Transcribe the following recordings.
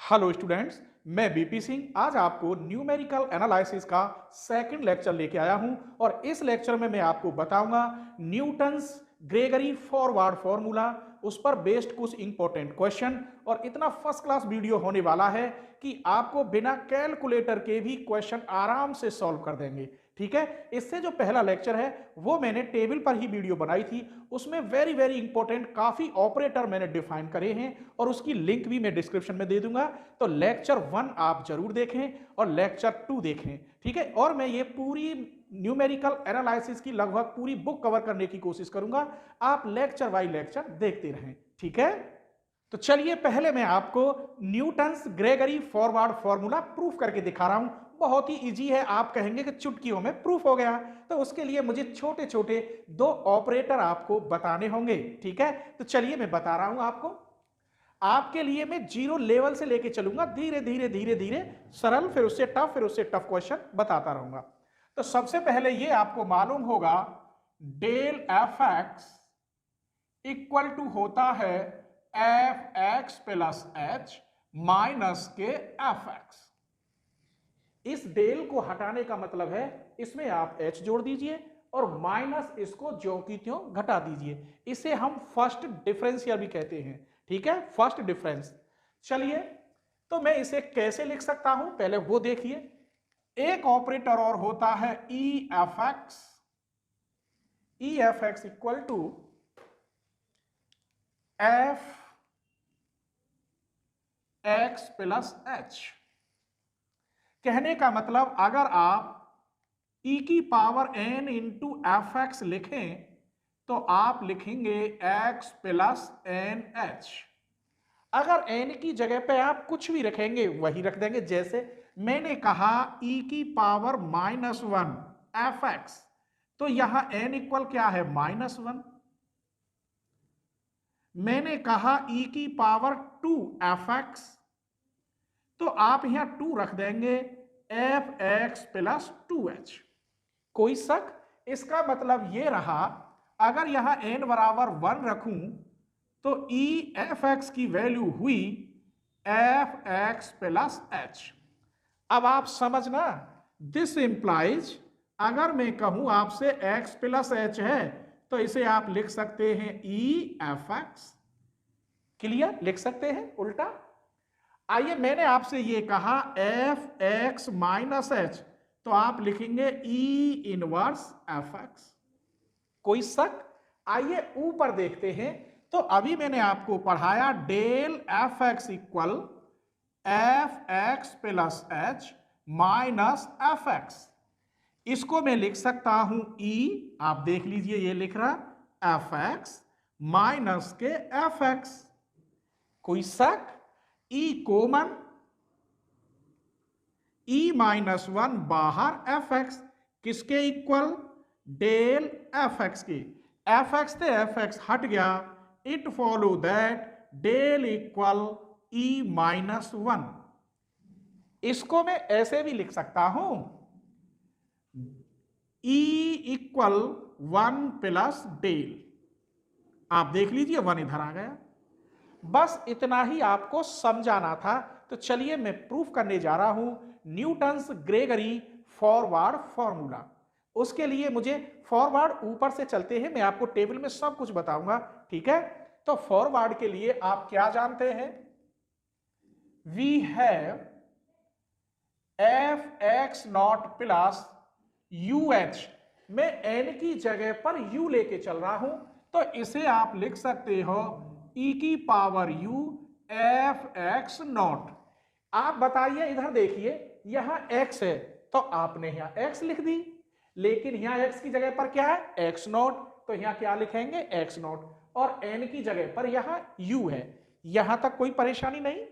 Hello students, मैं BP Singh आज आपको न्यूमेरिकल एनालिसिस का सेकंड लेक्चर लेके आया हूं और इस लेक्चर में मैं आपको बताऊंगा न्यूटन्स ग्रेगरी फॉरवर्ड फॉर्मूला, उस पर बेस्ड कुछ इंपॉर्टेंट क्वेश्चन। और इतना फर्स्ट क्लास वीडियो होने वाला है कि आपको बिना कैलकुलेटर के भी क्वेश्चन आराम से सॉल्व कर देंगे। ठीक है, इससे जो पहला लेक्चर है वो मैंने टेबल पर ही वीडियो बनाई थी, उसमें वेरी वेरी इंपॉर्टेंट काफी ऑपरेटर मैंने डिफाइन करे हैं और उसकी लिंक भी मैं डिस्क्रिप्शन में दे दूंगा। तो लेक्चर 1 आप जरूर देखें और लेक्चर 2 देखें। ठीक है, और मैं ये पूरी न्यूमेरिकल एनालिसिस की लगभग पूरी बुक कवर करने की कोशिश करूंगा, आप लेक्चर बाय लेक्चर देखते रहें। ठीक है, तो चलिए पहले मैं आपको Newton's Gregory forward formula proof करके दिखा रहा हूं। बहुत ही इजी है, आप कहेंगे कि चुटकियों में प्रूफ हो गया, तो उसके लिए मुझे छोटे छोटे दो ऑपरेटर आपको बताने होंगे। ठीक है, तो चलिए मैं बता रहा हूं आपको। आपके लिए मैं जीरो लेवल से लेके चलूंगा, धीरे धीरे धीरे धीरे सरल, फिर उससे टफ क्वेश्चन बताता रहूंगा। तो सबसे पहले ये आपको मालूम होगा del f x equal to होता है f x plus h minus के एफ एक्स। इस डेल को हटाने का मतलब है इसमें आप एच जोड़ दीजिए और माइनस इसको ज्यों की त्यों घटा दीजिए। इसे हम फर्स्ट डिफरेंशियल भी कहते हैं। ठीक है, फर्स्ट डिफरेंस। चलिए, तो मैं इसे कैसे लिख सकता हूं पहले वो देखिए। एक ऑपरेटर और होता है E f x equal to f x plus h. कहने का मतलब अगर आप e की power n into f x लिखें तो आप लिखेंगे x प्लस एन एच। अगर n की जगह पे आप कुछ भी रखेंगे वही रख देंगे, जैसे मैंने कहा e की पावर -1 एफ एक्स, तो यहां n इक्वल क्या है -1। मैंने कहा e की पावर 2 एफ एक्स, तो आप यहां 2 रख देंगे एफ एक्स प्लस 2h। कोई शक? इसका मतलब ये रहा, अगर यहां n बराबर 1 रखूं तो ई एफ एक्स की वैल्यू हुई एफ एक्स प्लस एच। अब आप समझना, दिस इंप्लाइज, अगर मैं कहूं आपसे x प्लस एच है तो इसे आप लिख सकते हैं ई एफ एक्स। क्लियर? लिख सकते हैं उल्टा। आइए, मैंने आपसे ये कहा एफ एक्स माइनस एच, तो आप लिखेंगे ई इनवर्स एफ एक्स। कोई शक? आइए ऊपर देखते हैं। तो अभी मैंने आपको पढ़ाया del f x equal f x plus h minus f x. इसको मैं लिख सकता हूं ई, आप देख लीजिए ये लिख रहा एफ एक्स माइनस के एफ एक्स। कोई शक? ई कॉमन, ई -1 बाहर एफ एक्स, किसके इक्वल? डेल एफ एक्स के। एफ एक्स से एफ एक्स हट गया, it follow that del equal e -1। इसको मैं ऐसे भी लिख सकता हूं ई इक्वल 1 प्लस डेल। आप देख लीजिए 1 इधर आ गया। बस इतना ही आपको समझाना था। तो चलिए मैं प्रूफ करने जा रहा हूं न्यूटन्स ग्रेगरी फॉरवर्ड फॉर्मूला। उसके लिए मुझे फॉरवर्ड ऊपर से चलते हैं, मैं आपको टेबल में सब कुछ बताऊंगा। ठीक है, तो फॉरवर्ड के लिए आप क्या जानते हैं? We have f x not plus u h. मैं एन की जगह पर यू लेके चल रहा हूं, तो इसे आप लिख सकते हो ई की power U F x not. आप बताइए, इधर देखिए यहां x है तो आपने यहां x लिख दी, लेकिन यहां x की जगह पर क्या है? x नॉट, तो यहां क्या लिखेंगे? x not. और n की जगह पर यहां u है, यहां तक कोई परेशानी नहीं।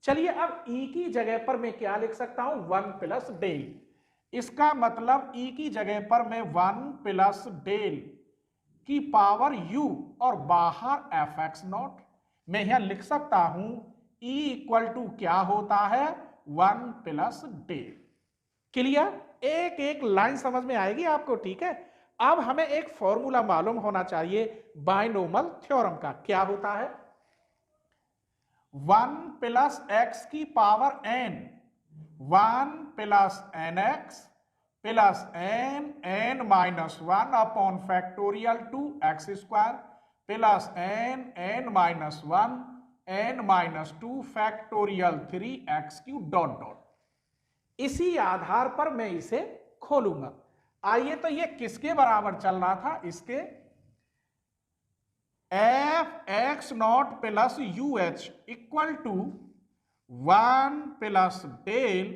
चलिए अब e की जगह पर मैं क्या लिख सकता हूं? 1 प्लस डेल। इसका मतलब e की जगह पर मैं 1 प्लस डेल की पावर u और बाहर एफ एक्स नॉट। मैं यहां लिख सकता हूं E इक्वल टू क्या होता है? 1 प्लस डेल। क्लियर? एक एक लाइन समझ में आएगी आपको। ठीक है, अब हमें एक फॉर्मूला मालूम होना चाहिए बायनोमल थ्योरम का। क्या होता है? 1 प्लस एक्स की power n, 1 plus n x plus n minus 1 upon factorial 2 x square plus n minus 1 n minus 2 factorial 3 x³ dot dot. इसी आधार पर मैं इसे खोलूंगा। आइए, तो ये किसके बराबर चल रहा था? इसके f x not plus u h equal to 1 plus del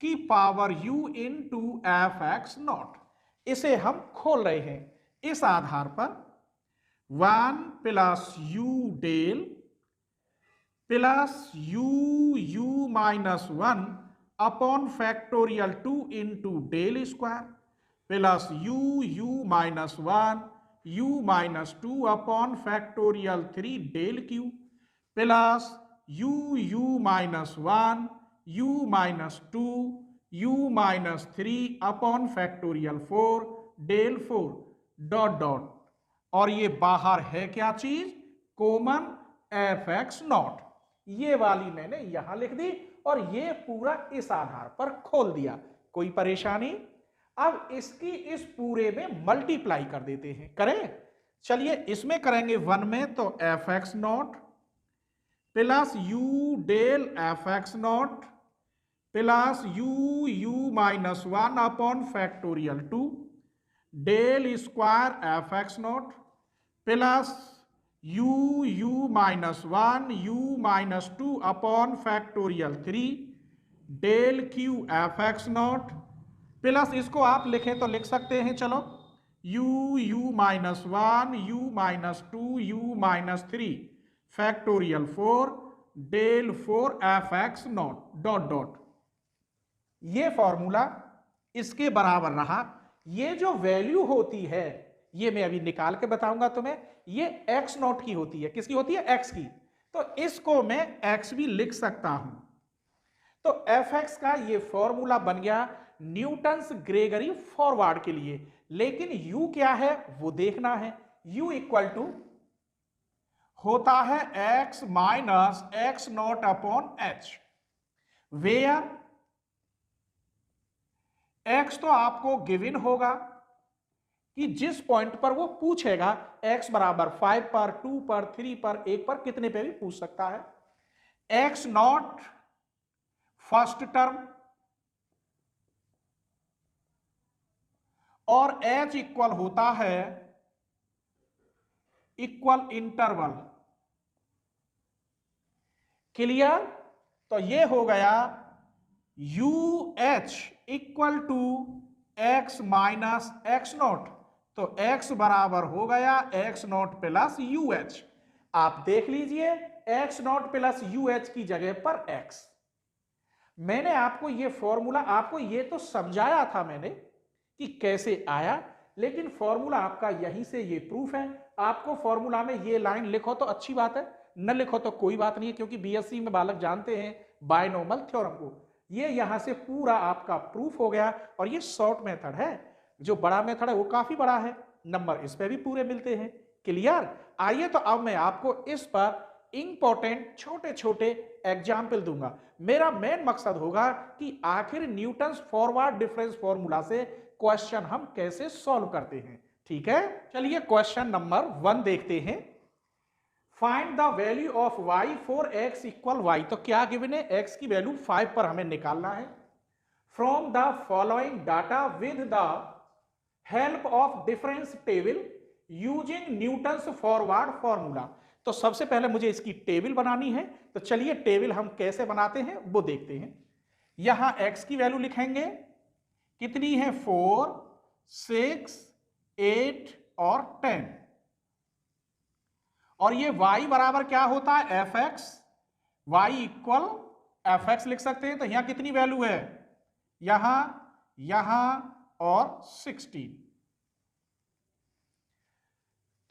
की power u into f x not. इसे हम खोल रहे हैं। इस आधार पर 1 plus u del plus u minus 1 upon factorial 2 into del square plus u minus 1 u minus 2 upon factorial 3 del cube plus u minus 1 u minus 2 u minus 3 upon factorial 4 del 4 dot dot. और ये बाहर है क्या चीज? Common F x not. ये वाली मैंने यहां लिख दी और ये पूरा इस आधार पर खोल दिया। कोई परेशानी? अब इसकी इस पूरे में मल्टीप्लाई कर देते हैं। करें? चलिए, इसमें करेंगे 1 में तो f x not plus u del f x not plus u minus 1 upon factorial 2 del square f x not plus u minus 1 u minus 2 upon factorial 3 del cube f x not plus इसको आप लिखें तो लिख सकते हैं, चलो, u minus 1 u minus 2 u minus 3 factorial 4 del 4 f x naught dot dot. ये formula इसके बराबर रहा। ये जो वैल्यू होती है ये मैं अभी निकाल के बताऊंगा तुम्हें। ये एक्स नॉट की होती है। किसकी होती है? एक्स की। तो इसको मैं एक्स भी लिख सकता हूं। तो एफ एक्स का ये फॉर्मूला बन गया न्यूटन्स ग्रेगरी फॉरवर्ड के लिए। लेकिन u क्या है वो देखना है। u इक्वल टू होता है x minus x not upon h, where x तो आपको गिवन होगा कि जिस पॉइंट पर वो पूछेगा x बराबर 5 पर, 2 पर, 3 पर, 1 पर, कितने पे भी पूछ सकता है। x नॉट फर्स्ट टर्म और h इक्वल होता है इक्वल इंटरवल। क्लियर? तो ये हो गया u h equal to x minus x naught. तो x बराबर हो गया x not plus u h. आप देख लीजिए x not plus u h की जगह पर x। मैंने आपको ये फॉर्मूला, आपको ये तो समझाया था मैंने कि कैसे आया, लेकिन फॉर्मूला आपका यहीं से ये प्रूफ है। आपको फॉर्मूला में ये लाइन लिखो तो अच्छी बात है, न लिखो तो कोई बात नहीं है, क्योंकि बीएससी में बालक जानते हैं बायनॉर्मल थ्योरम को। ये यहां से पूरा आपका प्रूफ हो गया। और ये शॉर्ट मेथड है। जो बड़ा मेथड है वो काफी बड़ा है, नंबर इस पे भी पूरे मिलते हैं। क्लियर? आइए, तो अब मैं आपको इस पर इंपॉर्टेंट छोटे छोटे एग्जाम्पल दूंगा। मेरा मेन मकसद होगा कि आखिर न्यूटन्स फॉरवर्ड डिफरेंस फॉर्मूला से क्वेश्चन हम कैसे सॉल्व करते हैं। ठीक है, चलिए क्वेश्चन नंबर 1 देखते हैं। Find the value of y for x equal y। तो क्या गिवन है? x की वैल्यू 5 पर हमें निकालना है। From the following data with the help of difference table using Newton's forward formula. तो सबसे पहले मुझे इसकी टेबल बनानी है। तो चलिए टेबल हम कैसे बनाते हैं वो देखते हैं। यहां x की वैल्यू लिखेंगे, कितनी है? 4, 6, 8 और 10। और ये y बराबर क्या होता है? F x. y equal f x लिख सकते हैं। तो यहां कितनी वैल्यू है? यहां और 16।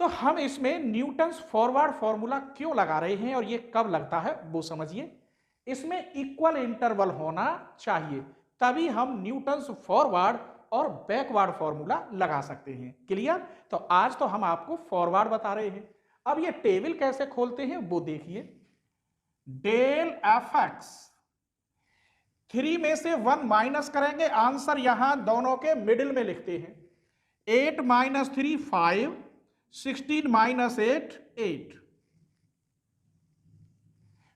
तो हम इसमें न्यूटन्स फॉरवर्ड फॉर्मूला क्यों लगा रहे हैं और ये कब लगता है वो समझिए। इसमें इक्वल इंटरवल होना चाहिए, तभी हम न्यूटन्स फॉरवर्ड और बैकवर्ड फॉर्मूला लगा सकते हैं। क्लियर? तो आज तो हम आपको फॉरवर्ड बता रहे हैं। अब ये टेबल कैसे खोलते हैं वो देखिए। डेल एफ एक्स, 3 में से 1 माइनस करेंगे, आंसर यहां दोनों के मिडिल में लिखते हैं। 8 माइनस 3 5, 16 माइनस 8 8।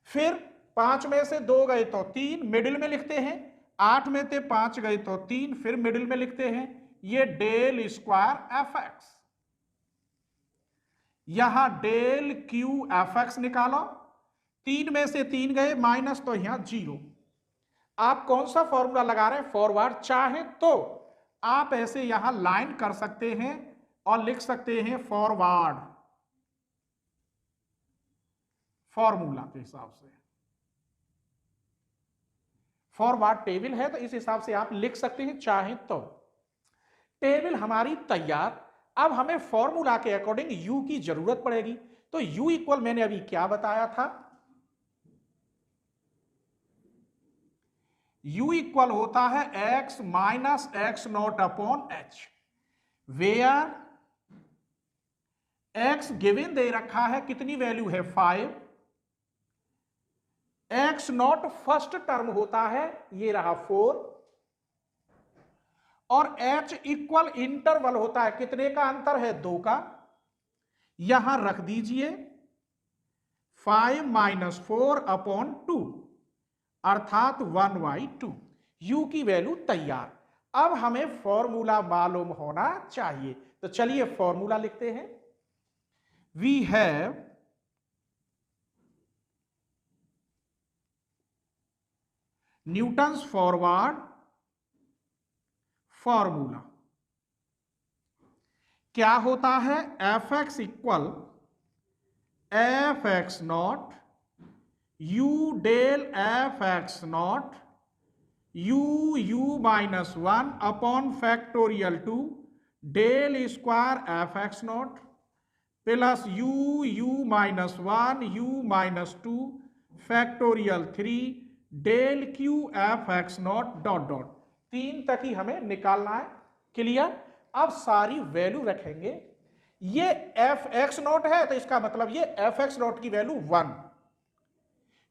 फिर 5 में से 2 गए तो 3, मिडिल में लिखते हैं। 8 में से 5 गए तो 3, फिर मिडिल में लिखते हैं। ये डेल स्क्वायर एफ एक्स, यहां डेल क्यू एफ एक्स निकालो। 3 में से 3 गए माइनस, तो यहां 0। आप कौन सा फॉर्मूला लगा रहे हैं? फॉरवर्ड। चाहे तो आप ऐसे यहां लाइन कर सकते हैं और लिख सकते हैं फॉरवर्ड फॉर्मूला के हिसाब से। फॉरवर्ड टेबल है तो इस हिसाब से आप लिख सकते हैं चाहे तो। टेबल हमारी तैयार। अब हमें फॉर्मूला के अकॉर्डिंग u की जरूरत पड़ेगी। तो u इक्वल मैंने अभी क्या बताया था? u इक्वल होता है x minus x not upon h, where x given दे रखा है, कितनी वैल्यू है? 5। एक्स नॉट फर्स्ट टर्म होता है, ये रहा 4, और h इक्वल इंटरवल होता है, कितने का अंतर है? 2 का। यहां रख दीजिए 5 माइनस 4 अपॉन 2, अर्थात 1/2। u की वैल्यू तैयार। अब हमें फॉर्मूला मालूम होना चाहिए, तो चलिए फॉर्मूला लिखते हैं। We have Newton's forward formula. क्या होता है? F x equal f x naught u del f x naught u minus 1 upon factorial 2 del square f x not plus u minus 1 u minus 2 factorial 3 del cube f x naught dot dot. 3 तक ही हमें निकालना है। Clear? अब सारी value रखेंगे। ये f x not है तो इसका मतलब ये एफ एक्स नॉट की वैल्यू 1,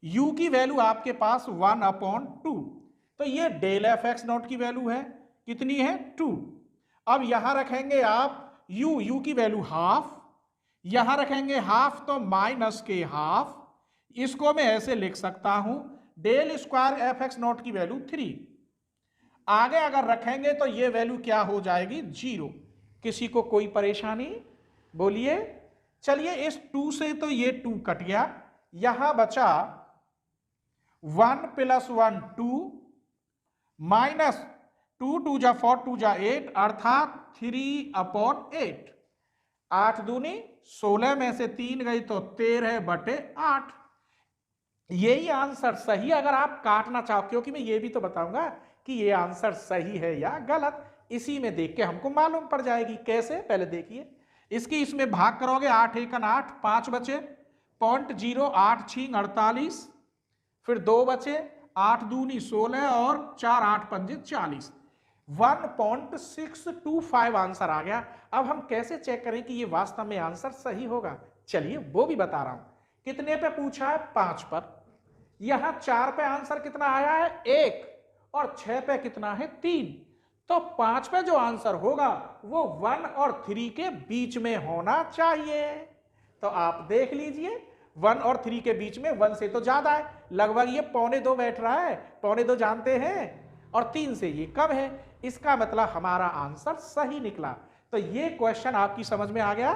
u की वैल्यू आपके पास 1 अपॉन 2, तो ये डेल एफ एक्स नॉट की वैल्यू है, कितनी है? 2। अब यहां रखेंगे आप u की वैल्यू हाफ, यहां रखेंगे हाफ तो माइनस के हाफ। इसको मैं ऐसे लिख सकता हूं del square f x naught की वैल्यू 3। आगे अगर रखेंगे तो ये वैल्यू क्या हो जाएगी? 0। किसी को कोई परेशानी? बोलिए। चलिए इस 2 से तो ये 2 कट गया, यहां बचा 1 प्लस 1 2 माइनस 2 2 जा 4 2 जा 8, अर्थात 3 अपॉन 8। 8 दूनी 16 में से 3 गई तो 13/8। यही आंसर सही अगर आप काटना चाहो, क्योंकि मैं ये भी तो बताऊंगा कि ये आंसर सही है या गलत। इसी में देख के हमको मालूम पड़ जाएगी। कैसे? पहले देखिए, इसकी इसमें भाग करोगे 8 एकन 8, 5 बचे 0.0, 8 6 48, फिर 2 बचे 8 दूनी 16 और 4 8 पंजे 40। 1.625 आंसर आ गया। अब हम कैसे चेक करें कि ये वास्तव में आंसर सही होगा? चलिए वो भी बता रहा हूं। कितने पे पूछा है? 5 पर। यहां 4 पे आंसर कितना आया है? 1, और 6 पे कितना है? 3। तो 5 पे जो आंसर होगा वो 1 और 3 के बीच में होना चाहिए। तो आप देख लीजिए 1 और 3 के बीच में 1 से तो ज्यादा है, लगभग ये 1.25 बैठ रहा है। 1.25 जानते हैं, और 3 से ये कम है। इसका मतलब हमारा आंसर सही निकला। तो ये क्वेश्चन आपकी समझ में आ गया।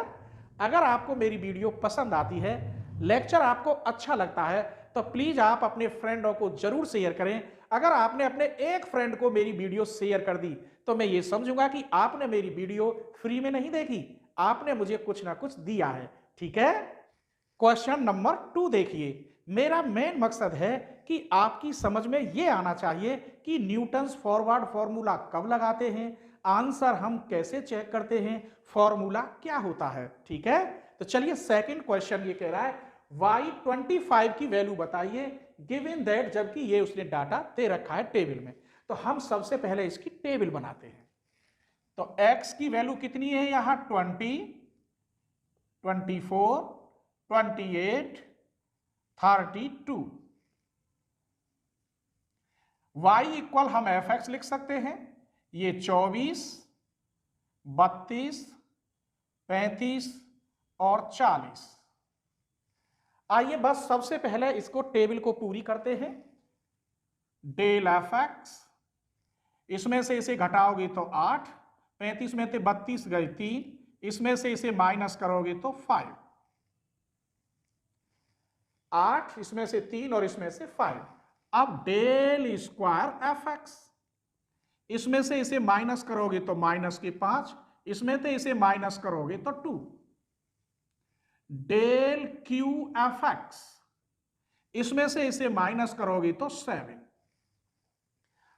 अगर आपको मेरी वीडियो पसंद आती है, लेक्चर आपको अच्छा लगता है, तो प्लीज आप अपने फ्रेंडों को जरूर शेयर करें। अगर आपने अपने एक फ्रेंड को मेरी वीडियो शेयर कर दी तो मैं ये समझूंगा कि आपने मेरी वीडियो फ्री में नहीं देखी, आपने मुझे कुछ ना कुछ दिया है। ठीक है? क्वेश्चन नंबर 2 देखिए। मेरा मेन मकसद है कि आपकी समझ में यह आना चाहिए कि न्यूटन्स फॉरवर्ड फॉर्मूला कब लगाते हैं, आंसर हम कैसे चेक करते हैं, फॉर्मूला क्या होता है। ठीक है? तो चलिए सेकंड क्वेश्चन ये कह रहा है y25 की वैल्यू बताइए गिवन दैट, जबकि ये उसने डाटा दे रखा है टेबल में। तो हम सबसे पहले इसकी टेबल बनाते हैं। तो x की वैल्यू कितनी है? यहां 20, 24, 28, 32। y इक्वल हम एफ एक्स लिख सकते हैं, ये 24, 32, 35 और 40। आइए बस सबसे पहले इसको टेबल को पूरी करते हैं। डेल एफ एक्स, इसमें से इसे घटाओगे तो 8, 35 में से 32 गए 3, इसमें से इसे माइनस करोगे तो 5, 8 इसमें से 3 और इसमें से 5। अब डेल स्क्वायर एफ एक्स, इसमें से इसे माइनस करोगे तो माइनस के 5, इसमें से इसे माइनस करोगे तो 2। डेल क्यू एफ एक्स, इसमें से इसे माइनस करोगे तो 7।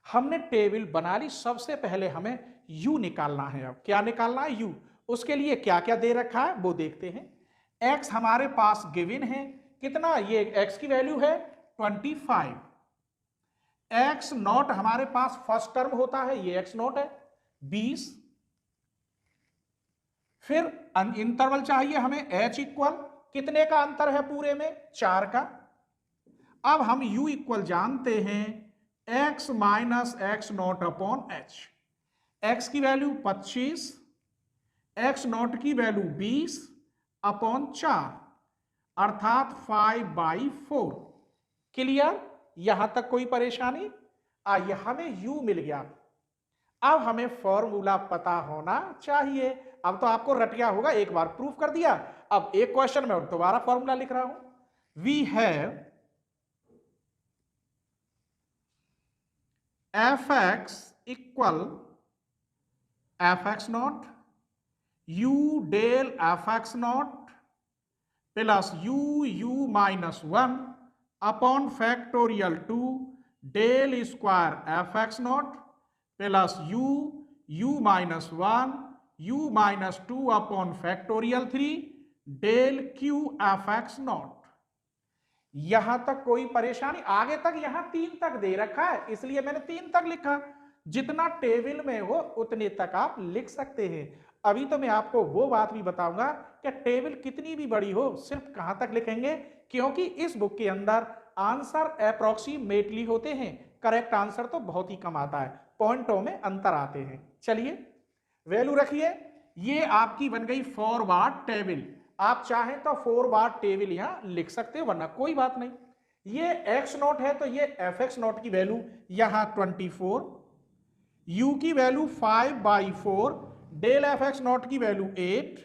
हमने टेबल बना ली। सबसे पहले हमें u निकालना है। अब क्या निकालना है? u। उसके लिए क्या क्या दे रखा है वो देखते हैं। x हमारे पास गिवन है, कितना? ये x की वैल्यू है 25। x नॉट हमारे पास फर्स्ट टर्म होता है, ये x नॉट है 20। फिर इंटरवल चाहिए हमें h इक्वल, कितने का अंतर है पूरे में? 4 का। अब हम u इक्वल जानते हैं x minus x not upon h। x की वैल्यू 25, x नॉट की वैल्यू 20 अपॉन 4, अर्थात 5/4। क्लियर? यहां तक कोई परेशानी? आइए, हमें u मिल गया। अब हमें फॉर्मूला पता होना चाहिए। अब तो आपको रटिया होगा, एक बार प्रूफ कर दिया। अब एक क्वेश्चन में दोबारा फॉर्मूला लिख रहा हूं। We have f x equal f x naught u del f x not plus u minus 1 upon factorial 2 del square f x not plus u minus 1 u minus 2 upon factorial 3 del cube f x naught. यहां तक कोई परेशानी? आगे तक यहां 3 तक दे रखा है, इसलिए मैंने 3 तक लिखा। जितना टेबल में हो उतने तक आप लिख सकते हैं। अभी तो मैं आपको वो बात भी बताऊंगा कि टेबल कितनी भी बड़ी हो, सिर्फ कहां तक लिखेंगे, क्योंकि इस बुक के अंदर आंसर अप्रोक्सीमेटली होते हैं, करेक्ट आंसर तो बहुत ही कम आता है, पॉइंटों में अंतर आते हैं। चलिए वैल्यू रखिए। ये आपकी बन गई फॉरवर्ड टेबल। आप चाहें तो फॉरवर्ड टेबल यहां लिख सकते हो, वरना कोई बात नहीं। ये एक्स नॉट है तो ये एफ एक्स नॉट की वैल्यू यहां 24, u की value 5/4, del f x naught की वैल्यू 8।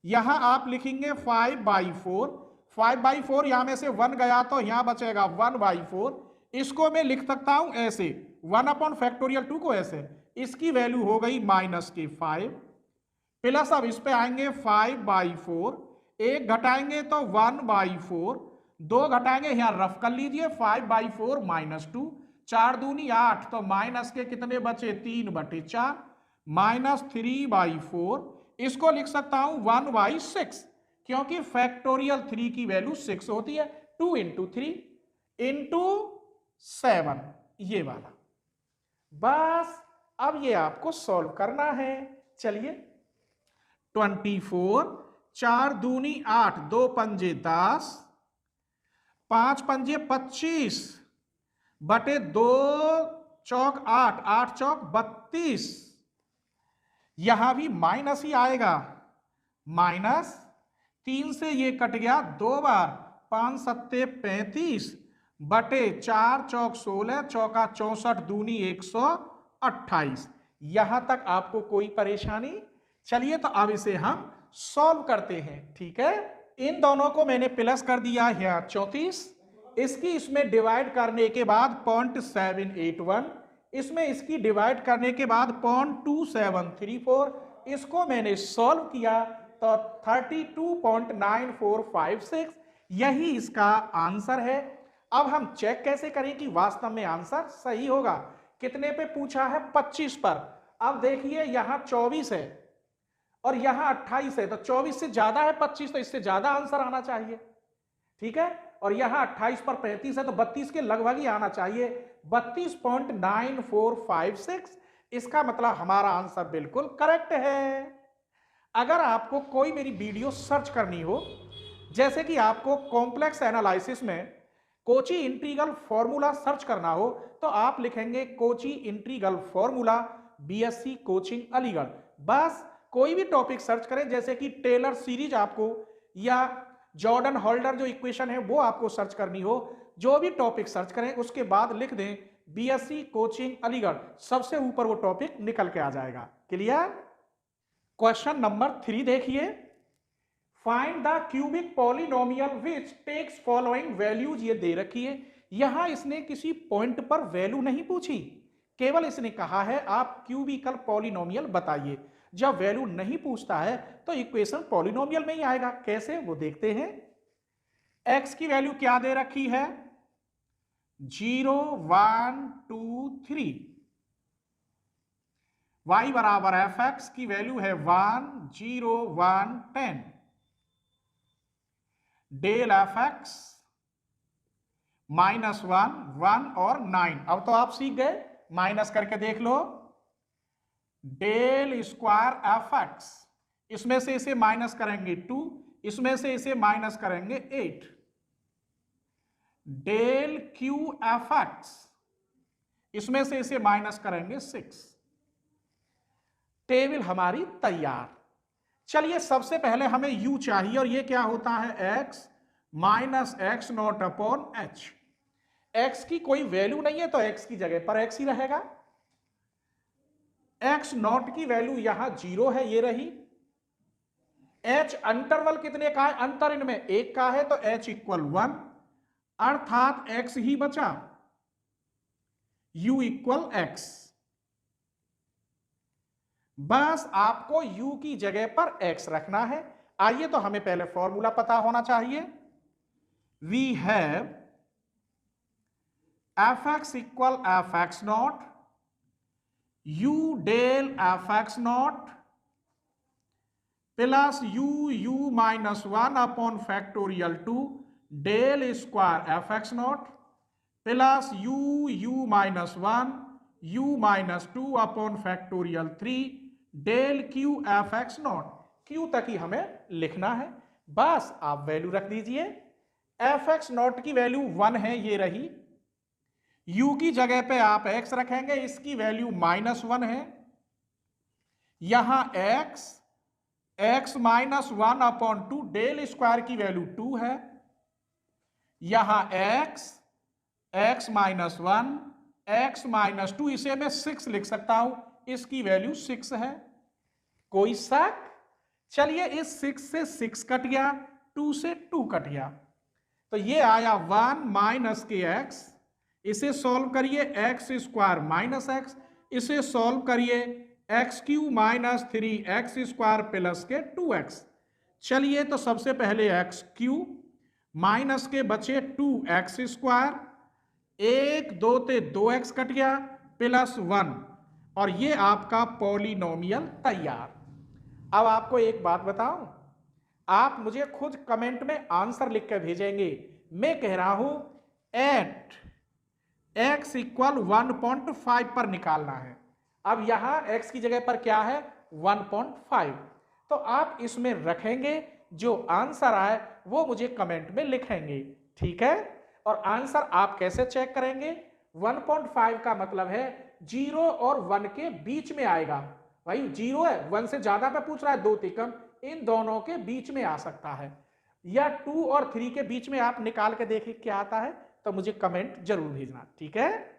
यहां आप लिखेंगे 5/4, 5/4 यहां में से 1 गया तो यहां बचेगा 1/4। इसको मैं लिख सकता हूं ऐसे, 1 अपॉन फैक्टोरियल 2 को ऐसे, इसकी वैल्यू हो गई माइनस के 5 प्लस, अब इस पे आएंगे 5/4, एक घटाएंगे तो 1/4, 2 घटाएंगे, यहां रफ कर लीजिए 5/4 माइनस 2, 4 दूनी 8, तो माइनस के कितने बचे? 3/4 माइनस 3/4। इसको लिख सकता हूं 1/6, क्योंकि फैक्टोरियल 3 की वैल्यू 6 होती है। 2 × 3 × 7, ये वाला। बस अब ये आपको सॉल्व करना है। चलिए 24, 4 दूनी 8, 2 पंजे 10, 5 पंजे 25 बटे 2 चौक 8, 8 चौक 32। यहां भी माइनस ही आएगा, माइनस 3 से ये कट गया 2 बार, 5 सत्ते 35 बटे 4 चौक 16, चौका 64, दूनी 128। यहां तक आपको कोई परेशानी? चलिए तो अब इसे हम सॉल्व करते हैं। ठीक है, इन दोनों को मैंने प्लस कर दिया है 34, इसकी इसमें डिवाइड करने के बाद 0.781, इसमें इसकी डिवाइड करने के बाद 0.2734, इसको मैंने सॉल्व किया तो 32.9456, यही इसका आंसर है। अब हम चेक कैसे करें कि वास्तव में आंसर सही होगा? कितने पे पूछा है? 25 पर। अब देखिए यहां 24 है और यहां 28 है, तो 24 से ज्यादा है 25, तो इससे ज्यादा आंसर आना चाहिए। ठीक है, और यहां 28 पर 35 है, तो 32 के लगभग ही आना चाहिए, 32.9456। इसका मतलब हमारा आंसर बिल्कुल करेक्ट है। अगर आपको कोई मेरी वीडियो सर्च करनी हो जैसे कि आपको कॉम्प्लेक्स एनालिसिस में कोची इंटीग्रल फॉर्मूला सर्च करना हो तो आप लिखेंगे Kochi integral formula BSc coaching Aligarh. बस कोई भी टॉपिक सर्च करें, जैसे कि टेलर सीरीज आपको या जॉर्डन होल्डर जो इक्वेशन है वो आपको सर्च करनी हो, जो भी टॉपिक सर्च करें उसके बाद लिख दें बीएससी कोचिंग अलीगढ़, सबसे ऊपर वो टॉपिक निकल के आ जाएगा। क्लियर? क्वेश्चन नंबर 3 देखिए, find the cubic polynomial which takes following values. ये दे रखी है, यहां इसने किसी पॉइंट पर वैल्यू नहीं पूछी, केवल इसने कहा है आप क्यूबिकल पॉलिनोमियल बताइए। जब वैल्यू नहीं पूछता है तो इक्वेशन पॉलिनोमियल में ही आएगा। कैसे, वो देखते हैं। एक्स की वैल्यू क्या दे रखी है? 0 1 2 3। y बराबर एफ एक्स की वैल्यू है 1 0 1 10। डेल एफ एक्स -1 1 और 9। अब तो आप सीख गए, माइनस करके देख लो। डेल स्क्वायर एफ एक्स, इसमें से इसे माइनस करेंगे 2, इसमें से इसे माइनस करेंगे 8। डेल क्यू एफ एक्स, इसमें से इसे माइनस करेंगे 6। टेबल हमारी तैयार। चलिए सबसे पहले हमें u चाहिए, और ये क्या होता है? x minus x not upon H. x की कोई वैल्यू नहीं है तो x की जगह पर x ही रहेगा। x नॉट की वैल्यू यहां 0 है, ये रही। h अंतरवल कितने का है? अंतर इनमें 1 का है तो h इक्वल 1, अर्थात x ही बचा, u इक्वल x। बस आपको u की जगह पर x रखना है। आइए तो हमें पहले फॉर्मूला पता होना चाहिए। We have f x equal f x naught, u del f x not plus u minus 1 upon factorial 2 del square f x not plus u minus 1 u minus 2 upon factorial 3 del cube f x naught. Cube तक ही हमें लिखना है, बस आप value रख दीजिए। F x naught की वैल्यू 1 है, ये रही। u की जगह पे आप x रखेंगे, इसकी वैल्यू -1 है। यहां x minus 1 upon 2 del square की वैल्यू 2 है। यहां x माइनस 1 x माइनस 2, इसे मैं 6 लिख सकता हूं, इसकी वैल्यू 6 है। कोई शक? चलिए इस 6 से 6 कट गया, 2 से 2 कट गया, तो ये आया 1 माइनस के x। इसे सॉल्व करिए, एक्स स्क्वायर माइनस एक्स, इसे सॉल्व करिए, x Q minus 3x square plus के 2x। चलिए तो सबसे पहले एक्स क्यू माइनस के बचे 2x स्क्वायर, 1 2 ते 2x कट गया प्लस 1, और ये आपका पॉलिनोमियल तैयार। अब आपको एक बात बताऊं, आप मुझे खुद कमेंट में आंसर लिख कर भेजेंगे। मैं कह रहा हूं एट x इक्वल 1.5 पर निकालना है। अब यहां x की जगह पर क्या है? 1.5। तो आप इसमें रखेंगे, जो आंसर आए वो मुझे कमेंट में लिखेंगे, ठीक है? और आंसर आप कैसे चेक करेंगे? 1.5 का मतलब है 0 और 1 के बीच में आएगा। भाई 0 है, 1 से ज्यादा पे पूछ रहा है, 2 से कम, इन दोनों के बीच में आ सकता है। या 2 और 3 के बीच में आप निकाल के देखिए क्या आता है, तो मुझे कमेंट जरूर भेजना, ठीक है?